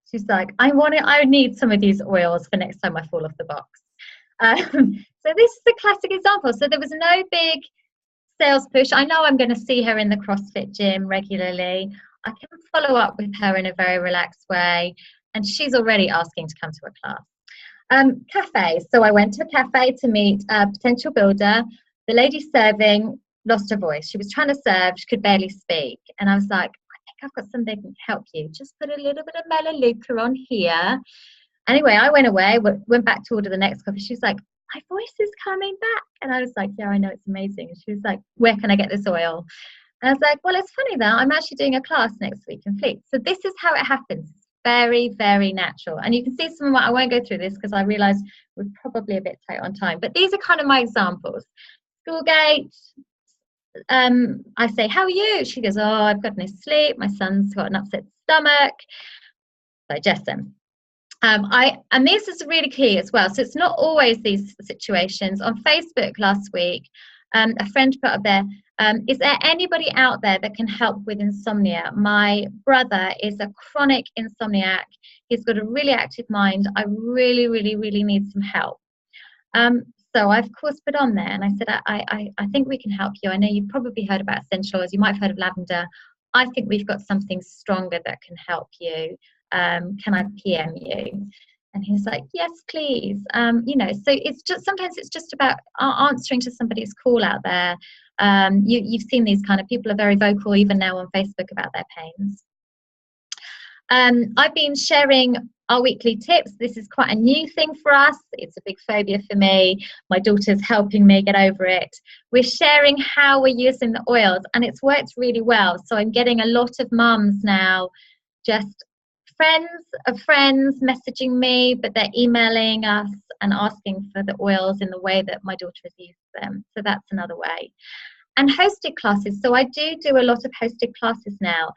Speaker 3: She's like, I need some of these oils for next time I fall off the box. So this is a classic example. So there was no big sales push. I know I'm going to see her in the CrossFit gym regularly. I can follow up with her in a very relaxed way, and she's already asking to come to a class. Cafe. So I went to a cafe to meet a potential builder. The lady serving lost her voice. She was trying to serve, she could barely speak. And I was like, I think I've got something that can help you. Just put a little bit of Melaleuca on here. Anyway, I went away, went back to order the next coffee. She was like, my voice is coming back. And I was like, yeah, I know, it's amazing. And she was like, where can I get this oil? And I was like, well, it's funny that I'm actually doing a class next week in Fleet. So this is how it happens. Very, very natural. And you can see some of what, I won't go through this because I realised we're probably a bit tight on time. But these are kind of my examples. Schoolgate. I say, how are you? She goes, oh, I've got no sleep. My son's got an upset stomach. Digest them. And this is really key as well. So it's not always these situations. On Facebook last week, a friend put up there, is there anybody out there that can help with insomnia? My brother is a chronic insomniac. He's got a really active mind. I really, really, really need some help. So I've of course put on there and I said, I think we can help you. I know you've probably heard about essential oils. You might have heard of lavender. I think we've got something stronger that can help you. Can I PM you? And he was like, yes, please. So it's just, sometimes it's just about answering to somebody's call out there. You've seen these kind of people are very vocal even now on Facebook about their pains. I've been sharing our weekly tips. This is quite a new thing for us. It's a big phobia for me. My daughter's helping me get over it. We're sharing how we're using the oils and it's worked really well. So I'm getting a lot of mums now, just friends of friends messaging me, but they're emailing us and asking for the oils in the way that my daughter has used them. So that's another way. And hosted classes. So I do a lot of hosted classes now.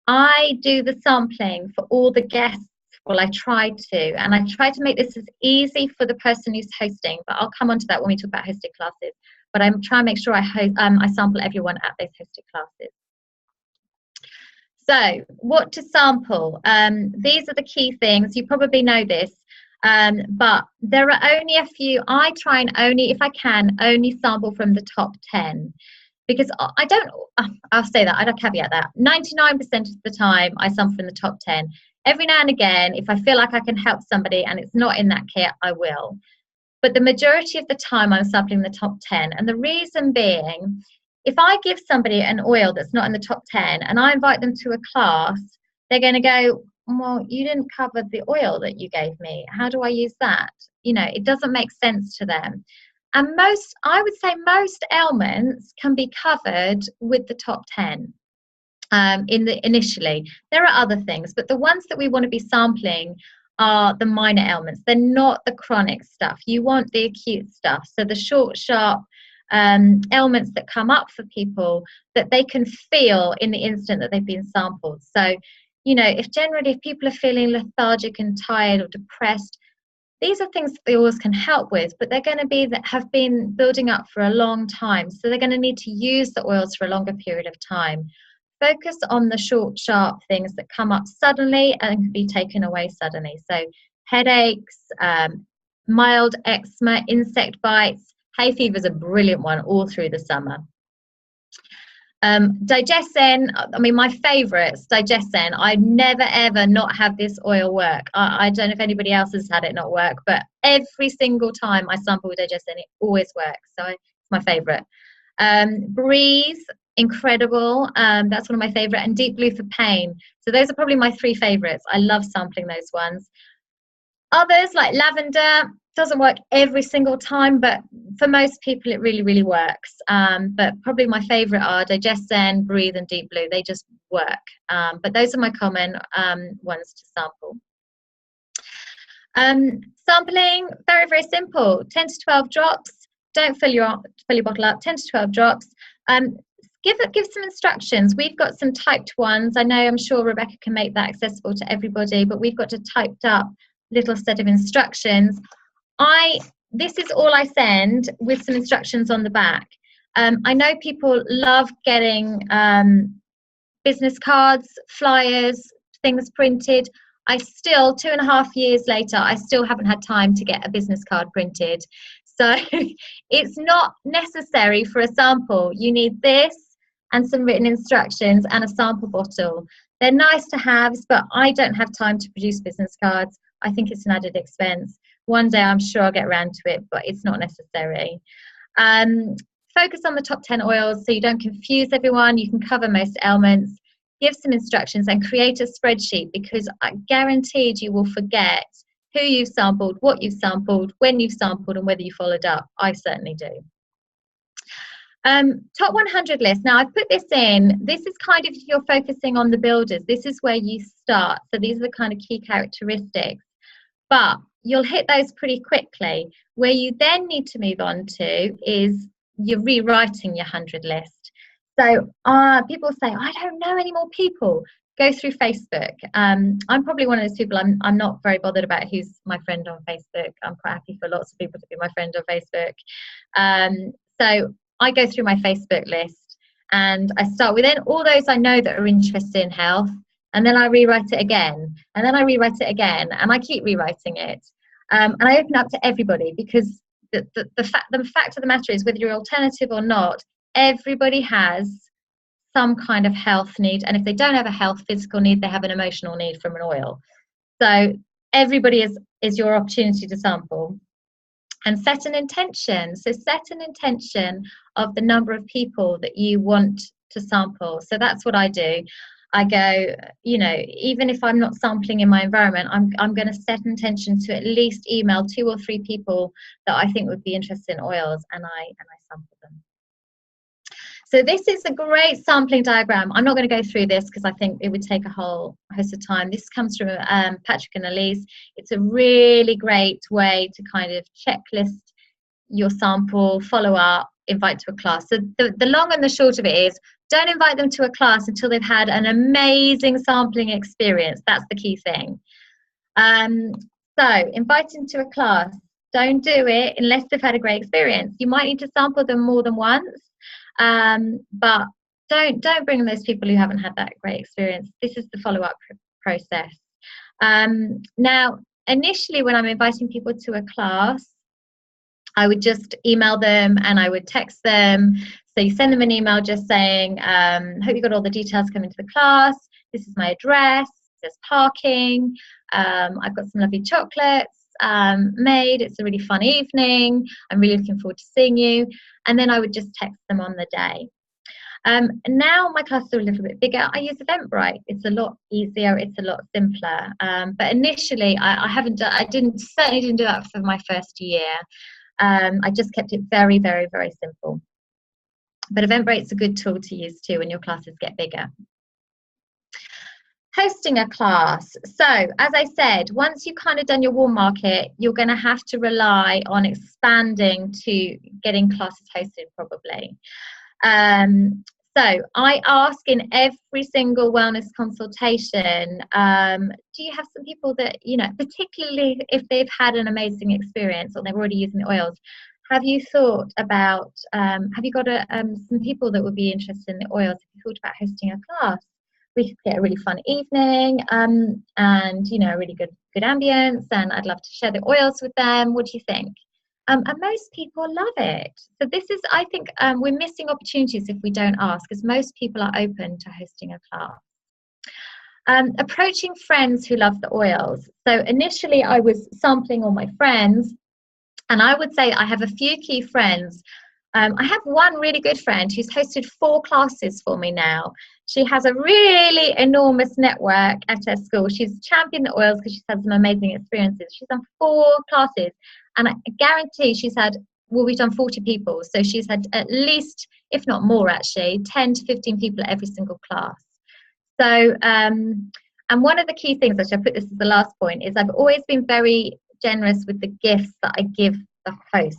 Speaker 3: I do the sampling for all the guests. Well, I try to, and I try to make this as easy for the person who's hosting, but I'll come on to that when we talk about hosted classes. But I'm trying to make sure I sample everyone at those hosted classes. So what to sample? These are the key things. You probably know this, but there are only a few. I try and only, if I can, only sample from the top 10. Because I'll say that, I'd caveat that. 99% of the time, I sample from the top 10. Every now and again, if I feel like I can help somebody and it's not in that kit, I will. But the majority of the time, I'm sampling the top 10. And the reason being, if I give somebody an oil that's not in the top 10 and I invite them to a class, they're going to go, well, you didn't cover the oil that you gave me. How do I use that? It doesn't make sense to them. And I would say most ailments can be covered with the top 10 initially. There are other things, but the ones that we want to be sampling are the minor ailments. They're not the chronic stuff. You want the acute stuff. So the short, sharp ailments that come up for people that they can feel in the instant that they've been sampled. So, if people are feeling lethargic and tired or depressed, these are things that the oils can help with, but they're going to have been building up for a long time. So they're going to need to use the oils for a longer period of time. Focus on the short, sharp things that come up suddenly and can be taken away suddenly. So headaches, mild eczema, insect bites. Hay fever is a brilliant one all through the summer. Digesten, my favourites, Digesten. I never ever not have this oil work. I don't know if anybody else has had it not work, but every single time I sample with Digesten, it always works. So it's my favourite. Breathe, incredible. That's one of my favourite. And Deep Blue for pain. So those are probably my three favourites. I love sampling those ones. Others like lavender doesn't work every single time, but for most people it really, really works. But probably my favourite are Digesten, Breathe and Deep Blue. They just work. But those are my common ones to sample. Sampling, very, very simple. 10 to 12 drops. Don't fill your bottle up. 10 to 12 drops. Give some instructions. We've got some typed ones. I'm sure Rebecca can make that accessible to everybody, but we've got a typed up little set of instructions. This is all I send with some instructions on the back. I know people love getting business cards, flyers, things printed. I still, 2.5 years later, I still haven't had time to get a business card printed. So it's not necessary for a sample. You need this and some written instructions and a sample bottle. They're nice to have, but I don't have time to produce business cards. I think it's an added expense. One day I'm sure I'll get around to it, but it's not necessary. Focus on the top 10 oils so you don't confuse everyone. You can cover most ailments. Give some instructions and create a spreadsheet, because I guaranteed you will forget who you've sampled, what you've sampled, when you've sampled, and whether you followed up. I certainly do. Top 100 list. Now I've put this in. This is kind of, if you're focusing on the builders, this is where you start. So these are the kind of key characteristics. But you'll hit those pretty quickly. Where you then need to move on to is you're rewriting your 100 list. So people say, I don't know any more people. Go through Facebook. I'm probably one of those people, I'm not very bothered about who's my friend on Facebook. I'm quite happy for lots of people to be my friend on Facebook. So I go through my Facebook list and I start with all those I know that are interested in health, and then I rewrite it again, and then I rewrite it again, and I keep rewriting it. And I open up to everybody, because the fact of the matter is, whether you're alternative or not, everybody has some kind of health need, and if they don't have a physical need, they have an emotional need from an oil. So everybody is your opportunity to sample. And set an intention. So set an intention of the number of people that you want to sample. So that's what I do. I go, even if I'm not sampling in my environment, I'm going to set an intention to at least email 2 or 3 people that I think would be interested in oils, and I sample them. So this is a great sampling diagram. I'm not going to go through this because I think it would take a whole host of time. This comes from Patrick and Elise. It's a really great way to kind of checklist your sample, follow up, invite to a class. So the long and the short of it is, don't invite them to a class until they've had an amazing sampling experience. That's the key thing. So invite them to a class. Don't do it unless they've had a great experience. You might need to sample them more than once. But don't bring those people who haven't had that great experience. This is the follow-up process. Now, initially, when I'm inviting people to a class, I would just email them and I would text them. So you send them an email just saying, hope you got all the details coming to the class. This is my address. There's parking. I've got some lovely chocolates made. It's a really fun evening. I'm really looking forward to seeing you. And then I would just text them on the day. Now my classes are a little bit bigger. I use Eventbrite. It's a lot easier. It's a lot simpler. But initially, I certainly didn't do that for my first year. I just kept it very, very, very simple. But Eventbrite's a good tool to use too when your classes get bigger. Hosting a class. So as I said, once you've kind of done your warm market, you're going to have to rely on expanding to getting classes hosted probably. So I ask in every single wellness consultation, do you have some people that, particularly if they've had an amazing experience or they're already using the oils, have you thought about, have you got some people that would be interested in the oils? Have you thought about hosting a class? We could get a really fun evening and, a really good ambience, and I'd love to share the oils with them. What do you think? And most people love it. So this is, I think, we're missing opportunities if we don't ask, because most people are open to hosting a class. Approaching friends who love the oils. So initially I was sampling all my friends, and I would say I have a few key friends. I have one really good friend who's hosted 4 classes for me now. She has a really enormous network at her school. She's championed the oils because she's had some amazing experiences. She's done 4 classes, and I guarantee we've done 40 people. So she's had at least, if not more actually, 10 to 15 people at every single class. So, and one of the key things, actually I put this as the last point, is I've always been very generous with the gifts that I give the host.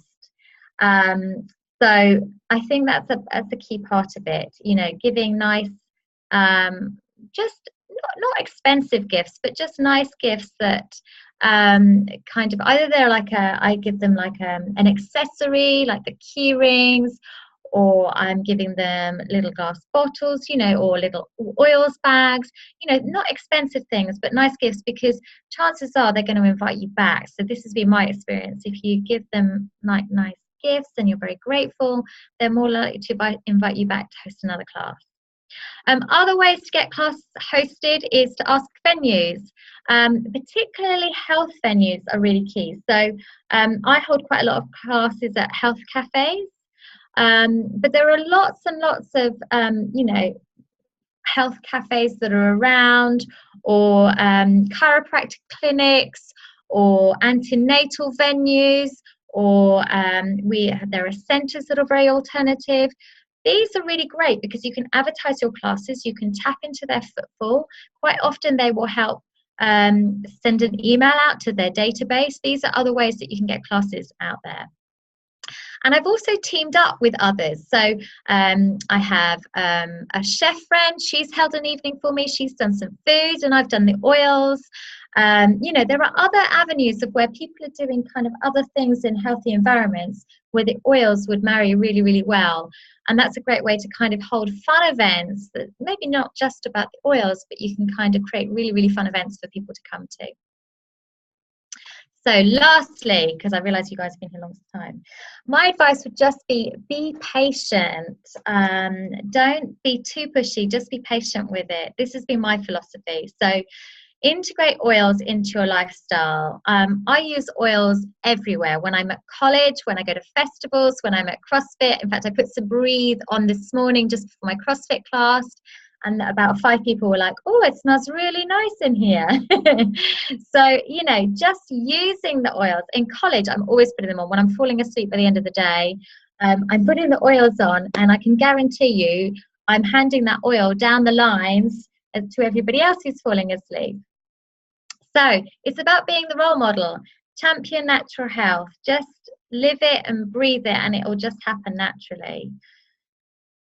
Speaker 3: So I think that's a key part of it, giving nice, just not expensive gifts, but just nice gifts that kind of either they're I give them like an accessory, like the key rings, or I'm giving them little glass bottles, you know, or little oils bags, you know, not expensive things, but nice gifts, because chances are they're going to invite you back. So this has been my experience. If you give them like nice gifts and you're very grateful, they're more likely to invite you back to host another class. Other ways to get classes hosted is to ask venues. Particularly health venues are really key. So I hold quite a lot of classes at health cafes, but there are lots and lots of you know, health cafes that are around, or chiropractic clinics, or antenatal venues, or there are centres that are very alternative. These are really great because you can advertise your classes, you can tap into their footfall. Quite often they will help send an email out to their database. These are other ways that you can get classes out there. And I've also teamed up with others. So I have a chef friend. She's held an evening for me. She's done some food, and I've done the oils. You know, there are other avenues of where people are doing kind of other things in healthy environments where the oils would marry really, really well. And that's a great way to kind of hold fun events that maybe not just about the oils, but you can kind of create really, really fun events for people to come to. So lastly, because I realise you guys have been here a long time, my advice would just be patient. Don't be too pushy, just be patient with it. This has been my philosophy. So integrate oils into your lifestyle. I use oils everywhere. When I'm at college, when I go to festivals, when I'm at CrossFit. In fact, I put some Breathe on this morning just before my CrossFit class. And about 5 people were like, oh, it smells really nice in here. So, you know, just using the oils. In college, I'm always putting them on. When I'm falling asleep by the end of the day, I'm putting the oils on, and I can guarantee you I'm handing that oil down the lines to everybody else who's falling asleep. So it's about being the role model. Champion natural health. Just live it and breathe it, and it will just happen naturally.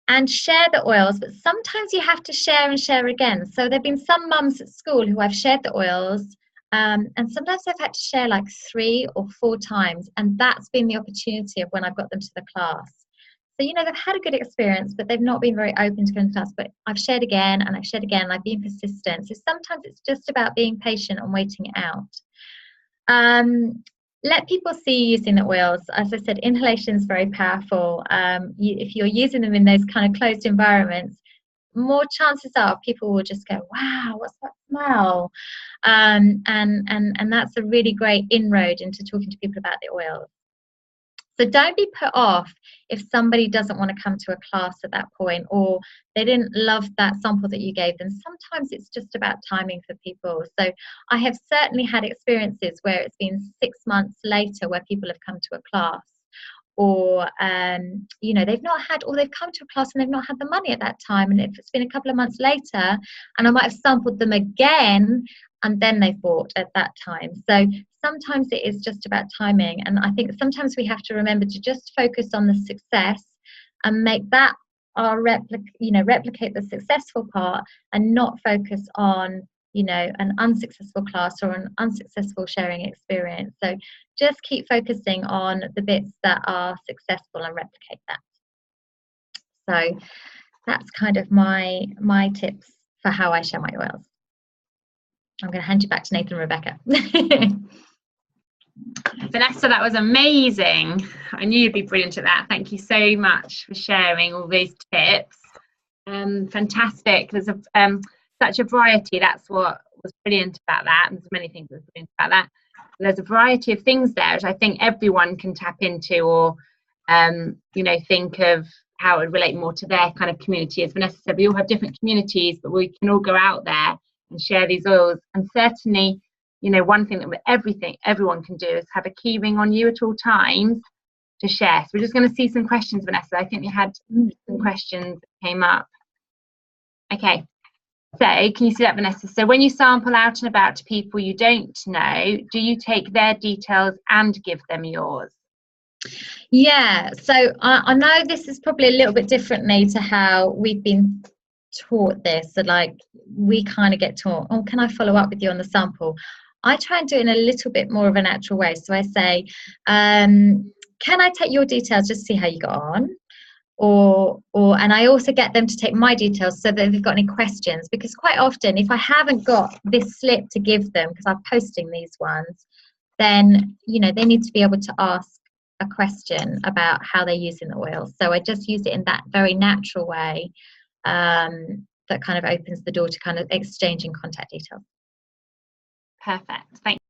Speaker 3: And share the oils, but sometimes you have to share and share again. So there have been some mums at school who I've shared the oils, and sometimes I've had to share like 3 or 4 times, and that's been the opportunity of when I've got them to the class. So, you know, they've had a good experience, but they've not been very open to going to class. But I've shared again, and I've shared again, and I've been persistent. So sometimes it's just about being patient and waiting it out. Let people see you using the oils. As I said, inhalation is very powerful. If you're using them in those kind of closed environments, more chances are people will just go, wow, what's that smell? And that's a really great inroad into talking to people about the oils. So don't be put off if somebody doesn't want to come to a class at that point, or they didn't love that sample that you gave them. Sometimes it's just about timing for people. So I have certainly had experiences where it's been 6 months later where people have come to a class, or you know, they've come to a class and they've not had the money at that time, and if it's been a couple of months later and I might have sampled them again, and then they've bought at that time. So sometimes it is just about timing, and I think sometimes we have to remember to just focus on the success and make that our replicate the successful part, and not focus on, you know, an unsuccessful class or an unsuccessful sharing experience. So just keep focusing on the bits that are successful and replicate that. So that's kind of my tips for how I share my oils. I'm going to hand you back to Nathan and Rebecca.
Speaker 2: Vanessa, that was amazing. I knew you'd be brilliant at that. Thank you so much for sharing all these tips. Fantastic. There's such a variety. That's what was brilliant about that. And there's many things that were brilliant about that. There's a variety of things there which I think everyone can tap into, or you know, think of how it would relate more to their kind of community. As Vanessa said, we all have different communities, but we can all go out there and share these oils. And certainly, you know, one thing that everyone can do is have a key ring on you at all times to share. So we're just going to see some questions, Vanessa. I think we had some questions that came up. Okay, so can you see that, Vanessa? So when you sample out and about to people you don't know, do you take their details and give them yours?
Speaker 3: Yeah, so I know this is probably a little bit differently to how we've been taught this. So like we kind of get taught, oh, can I follow up with you on the sample? I try and do it in a little bit more of a natural way. So I say, can I take your details just to see how you got on? and I also get them to take my details so that if they've got any questions, because quite often if I haven't got this slip to give them because I'm posting these ones, then they need to be able to ask a question about how they're using the oil. So I just use it in that very natural way that kind of opens the door to kind of exchanging contact details.
Speaker 2: Perfect. Thank